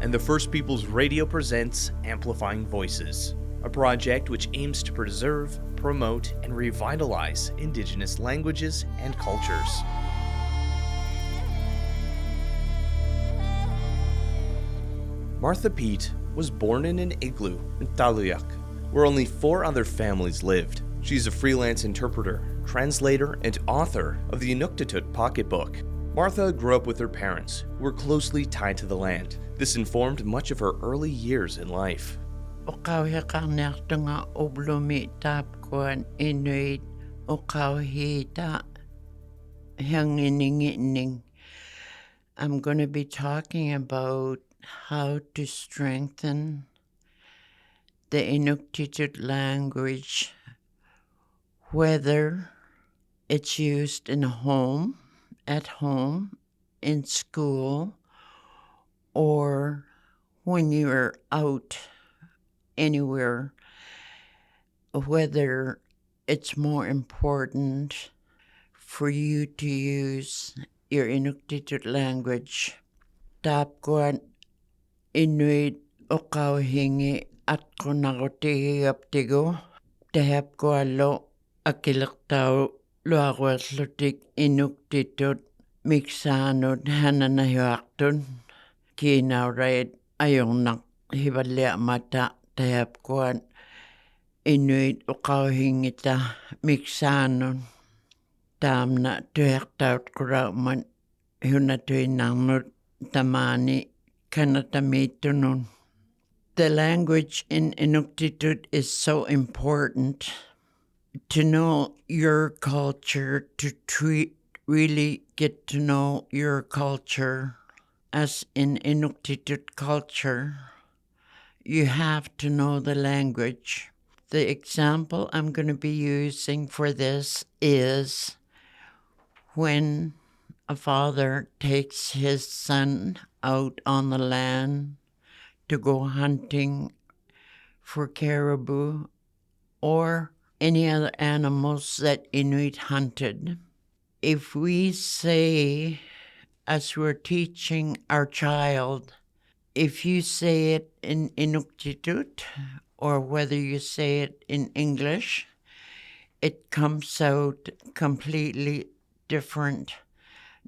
and the First Peoples Radio presents Amplifying Voices, a project which aims to preserve, promote, and revitalize Indigenous languages and cultures. Martha Peet was born in an igloo in Taloyoak, where only 4 other families lived. She's a freelance interpreter, translator, and author of the Inuktitut Pocket Book. Martha grew up with her parents, who were closely tied to the land. This informed much of her early years in life. I'm going to be talking about how to strengthen the Inuktitut language, whether it's used in a home, at home, in school, or when you're out anywhere, whether it's more important for you to use your Inuktitut language. Tap ko Inuit okaw hingi at ko nakotigap tigo. Tahap ko alo akilaktaw luagwaslutik Inuktitut miksanod hananahiwaktun. Kinawrait ayong nakhibalya mata tahap ko Inuit okaw hingita miksanod. Tam na tuhaktaw kurauman hunatoy nangnut tamani kanatamitunun. The language in Inuktitut is so important to know your culture, to really get to know your culture. As in Inuktitut culture, you have to know the language. The example I'm going to be using for this is when a father takes his son out on the land to go hunting for caribou or any other animals that Inuit hunted. If we say, as we're teaching our child, if you say it in Inuktitut or whether you say it in English, it comes out completely different,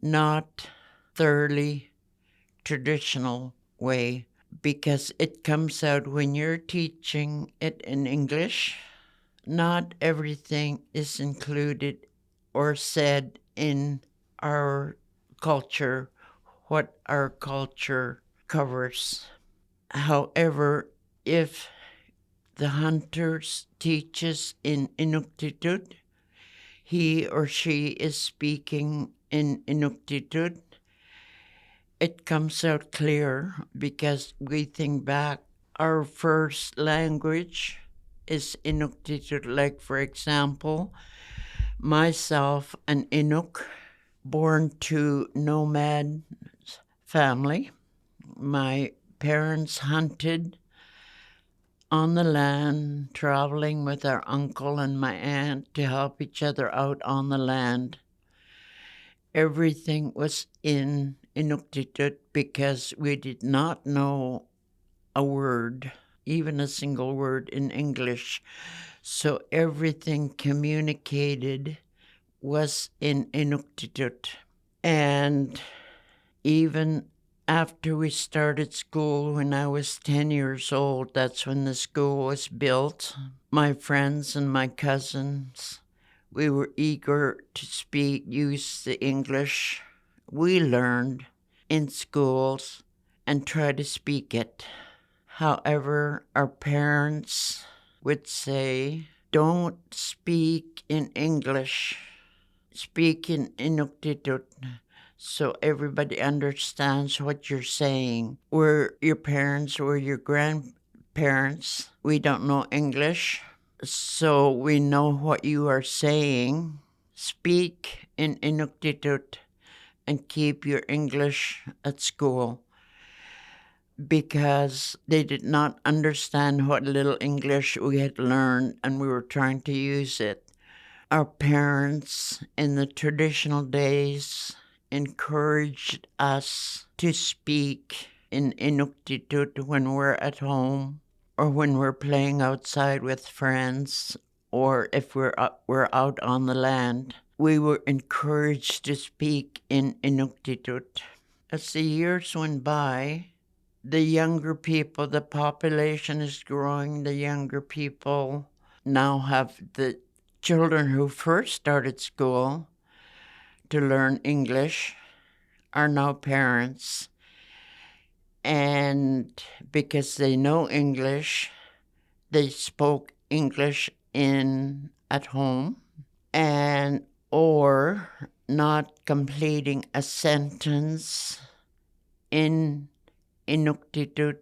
not thoroughly traditional way, because it comes out when you're teaching it in English. Not everything is included or said in our culture, what our culture covers. However, if the hunter teaches in Inuktitut, he or she is speaking in Inuktitut, it comes out clear because we think back, our first language is Inuktitut. Like, for example, myself, an Inuk, born to nomad family. My parents hunted on the land, traveling with our uncle and my aunt to help each other out on the land. Everything was in Inuktitut because we did not know a word, even a single word in English. So everything communicated was in Inuktitut. And even after we started school, when I was 10 years old, that's when the school was built. My friends and my cousins, we were eager to use the English we learned in schools and try to speak it. However, our parents would say, don't speak in English, speak in Inuktitut, so everybody understands what you're saying. We're your parents, we're your grandparents. We don't know English, so we know what you are saying. Speak in Inuktitut and keep your English at school. Because they did not understand what little English we had learned and we were trying to use it. Our parents in the traditional days encouraged us to speak in Inuktitut when we're at home or when we're playing outside with friends or if we're out on the land. We were encouraged to speak in Inuktitut. As the years went by, the younger people, the population is growing, the younger people now have the children who first started school to learn English are now parents. And because they know English, they spoke English at home and or not completing a sentence in Inuktitut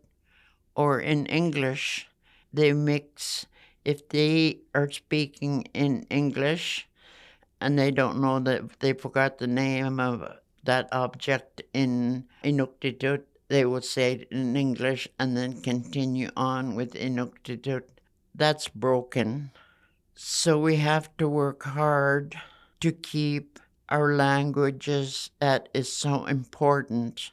or in English. They mix. If they are speaking in English and they don't know that they forgot the name of that object in Inuktitut, they will say it in English and then continue on with Inuktitut. That's broken. So we have to work hard to keep our languages that is so important.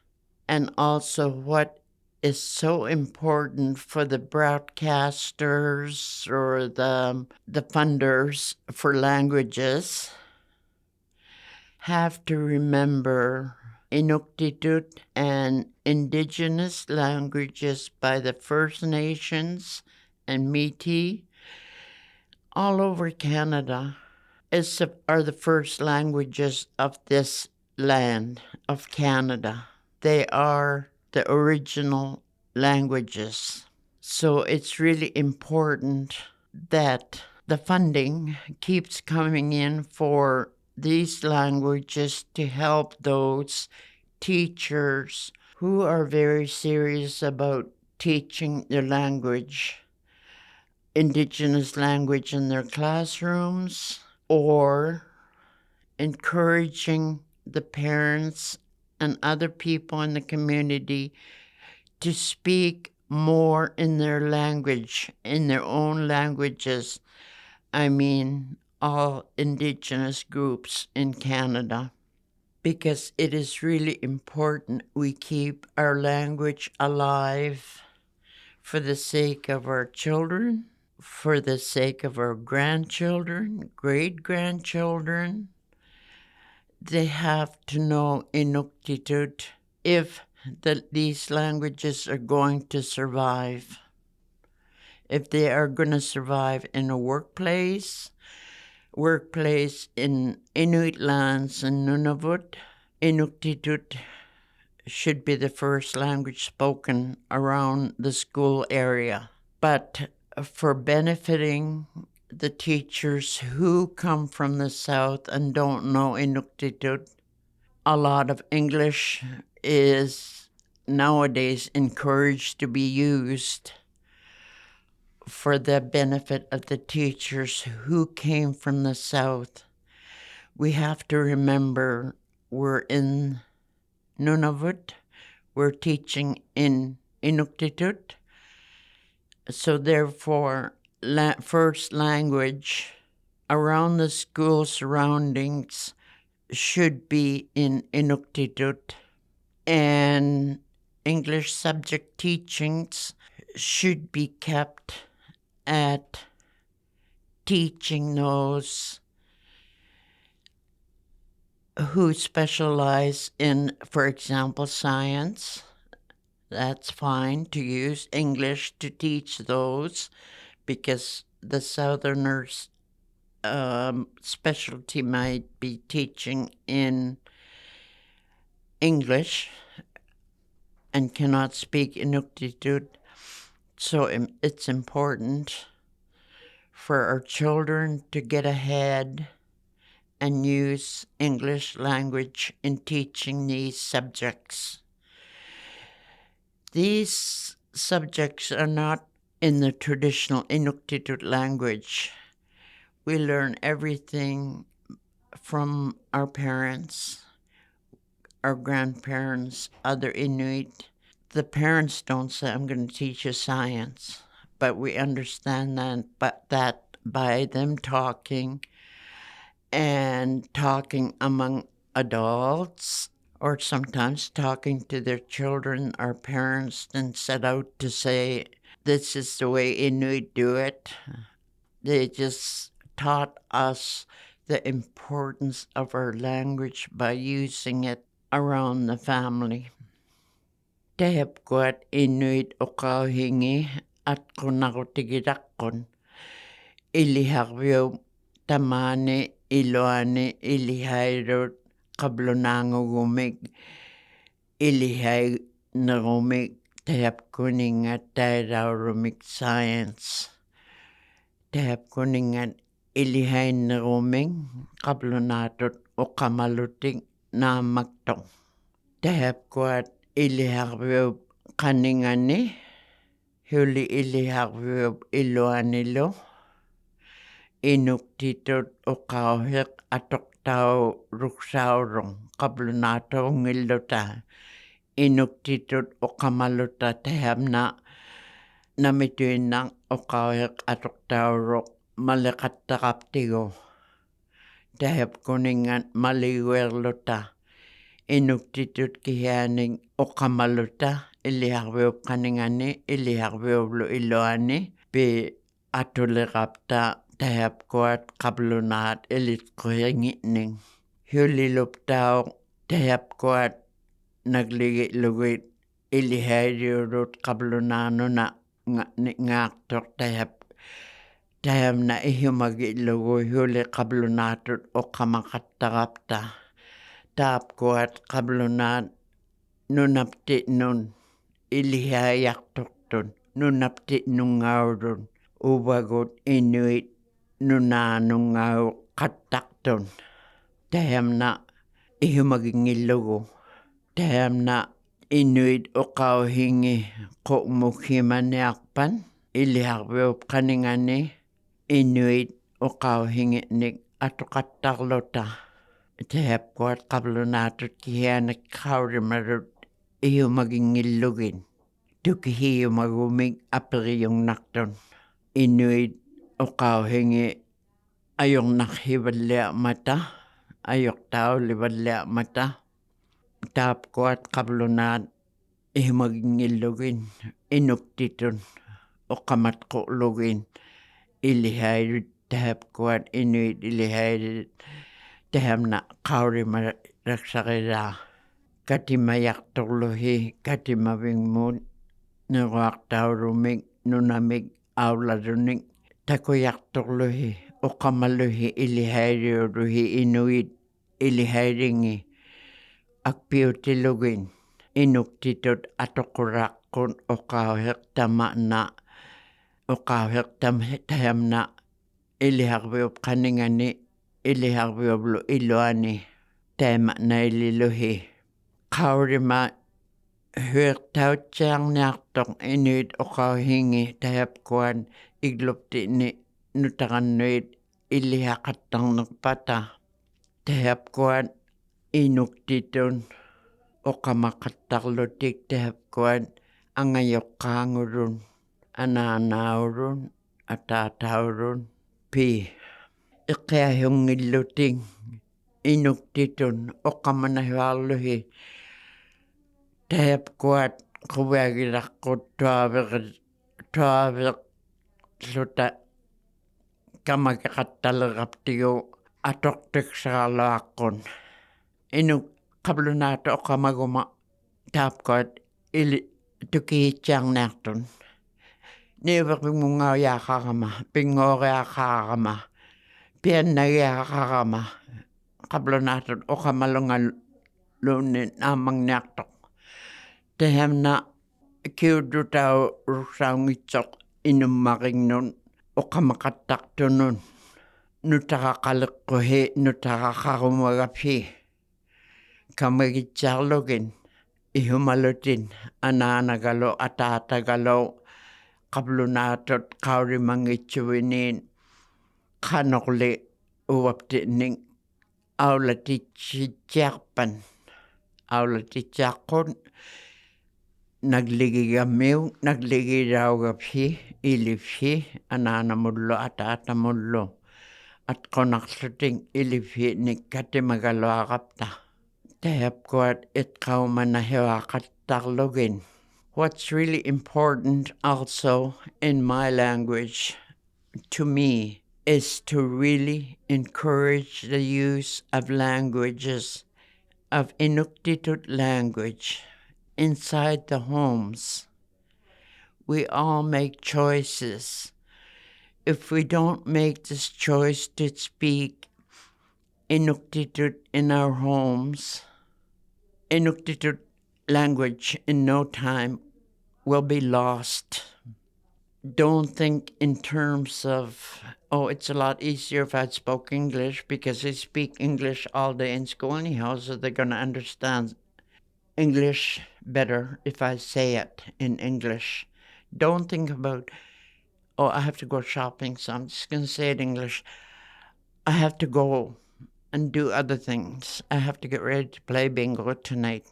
And also what is so important for the broadcasters or the funders for languages have to remember Inuktitut and Indigenous languages by the First Nations and Métis all over Canada are the first languages of this land, of Canada. They are the original languages. So it's really important that the funding keeps coming in for these languages to help those teachers who are very serious about teaching their language, Indigenous language in their classrooms, or encouraging the parents and other people in the community to speak more in their language, in their own languages. I mean, all Indigenous groups in Canada, because it is really important we keep our language alive for the sake of our children, for the sake of our grandchildren, great-grandchildren. They have to know Inuktitut if these languages are going to survive. If they are going to survive in a workplace in Inuit lands and Nunavut, Inuktitut should be the first language spoken around the school area. But for benefiting the teachers who come from the south and don't know Inuktitut, a lot of English is nowadays encouraged to be used for the benefit of the teachers who came from the south. We have to remember we're in Nunavut, we're teaching in Inuktitut, so therefore first language around the school surroundings should be in Inuktitut, and English subject teachings should be kept at teaching those who specialize in, for example, science. That's fine to use English to teach those, because the Southerners' specialty might be teaching in English and cannot speak Inuktitut. So it's important for our children to get ahead and use English language in teaching these subjects. These subjects are not in the traditional Inuktitut language. We learn everything from our parents, our grandparents, other Inuit. The parents don't say, I'm going to teach you science, but we understand that by them talking and talking among adults or sometimes talking to their children or parents and set out to say, this is the way Inuit do it. They just taught us the importance of our language by using it around the family. Tehep kuat Inuit o kauhingi at kunakutigidakon. Iliharvyo tamane iloane ilihairot kablonangugumig ilihai narumig tehep kuningat tairaurumig science. Tehep kuningat ilihay naruming kablonatot o kamaluting na magtong. Tehep kuat iliharvyo kaningani huli iliharvyo iloanilo. Inuktitut o kauhik atok tao ruksaurong kablonato ngilota. Inuktitut o kamaluta tehep na namituinang o kauhik atok tao rok malikatakaptigo. Tehep kuningan maliwerlota. Inuktitut kihaning o kamaluta iliharvyo kaningani iliharvyo lo iloani pi atulikapta tehep kuat kablonat elit kuhingitning. Huliluptao tehep kuat nagligit-lugit ilihayrurut kablonano na ngaktok tehep na ihumagit-lugoy huli kablonatut o kamakatagapta. Tap kuat kablonat nunapti nun ilihayaktoktun nunapti nungaurun ubagot Inuit nunanungau katakton. Teham na ihumagingillugu. Teham na Inuit o kauhingi ko mukhimaniakpan iliharvyo kaningani Inuit o kauhingi nik atukatarlota. Tehep kuat kablonatut kihanak kaurimarut ihumagingillugin. Tukihiyumagumig apriyong nakton. Inuit o kauhingi ayong nakhibalya mata, ayok tao libalya mata. Tap kuat kablonat ihumagingillugin. Inuktitun o kamatkulugin. Ilihayrit tehep kuat Inuit ilihayrit. Teham na kaurimarat raksakira. Katimayak tuluhi, katimabingmut. Nuwak taurumig, nunamig, aularunig. Takoyak tuluhi, o kamaluhi ilihayruhi Inuit, ilihayringi. Akpiutilugin, inuktitut atokurakun o kauhik tama na. O kauhik taham na iliharvyo kaningani, iliharvyo iloani. Tema na ililuhi. Kaurima hyök tautsiang niartok Inuit o kauhingi tahap kuan iglupti ni nutakannuit ilihakattang nagpata. Tahap kuan Inuktitun o kamakattarlutik tahap kuan angayokkaangurun, ananaurun, atataurun, pi. Iqiahungilluting Inuktitun o kamanahuarluhi. Tahap kuat kuwagilakkut tuavik luta kamakakattalaqaptigu atoktiksaraluaqqun. Inuk kablunato o kamaguma tahap kuat ili tukihitsaarniartun. Niuverpingungauyaaqarama, pingooriaqarama, piannagiaqarama. Kablonatut o kamalungal lunin amangniartok. Teham na kiudutau rusaungitsok inummaringnun o kamakattartunun. Nutarakaliqquhi nutarakkarumagapi. Kamagitsarlugin ihumalutin anaanagalo ataatagalo kablonatut kaurimangitsuinin kanorli uwaptining aulatitsitsiarpan. Aulatitsiaqqun nagligigamiu nagligiraugapi ilifhi anaanamullu ataatamullu atqonarluting ilifhi nikkatimaгаluaqapta. Tehapkuat itkau manahiwakat taglogin. What's really important also in my language, to me, is to really encourage the use of languages, of Inuktitut language, inside the homes. We all make choices. If we don't make this choice to speak Inuktitut in our homes, Inuktitut language in no time will be lost. Don't think in terms of, oh, it's a lot easier if I spoke English because I speak English all day in school anyhow, so they're going to understand English better if I say it in English. Don't think about, oh, I have to go shopping, so I'm just going to say it in English. I have to go and do other things. I have to get ready to play bingo tonight.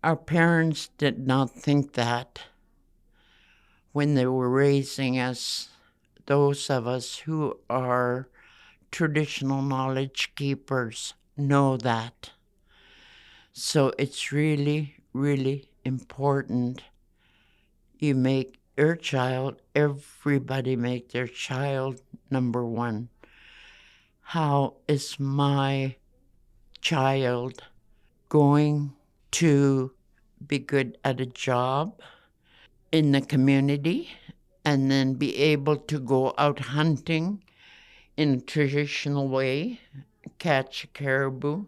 Our parents did not think that when they were raising us. Those of us who are traditional knowledge keepers know that. So it's really, really important you make your child, everybody make their child number one. How is my child going to be good at a job in the community and then be able to go out hunting in a traditional way, catch a caribou,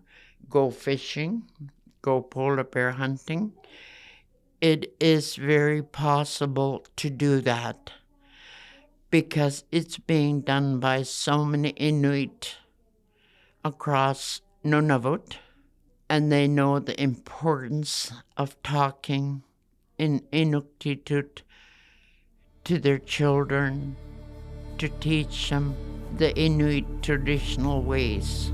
go fishing, go polar bear hunting? It is very possible to do that because it's being done by so many Inuit across Nunavut, and they know the importance of talking in Inuktitut to their children, to teach them the Inuit traditional ways.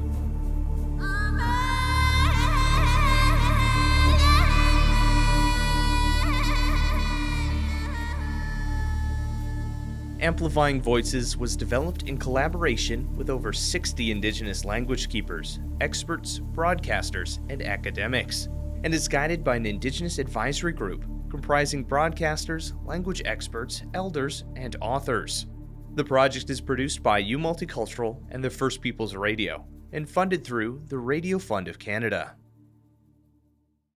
Amplifying Voices was developed in collaboration with over 60 Indigenous language keepers, experts, broadcasters, and academics, and is guided by an Indigenous advisory group comprising broadcasters, language experts, elders, and authors. The project is produced by Multicultural and the First Peoples Radio, and funded through the Radio Fund of Canada.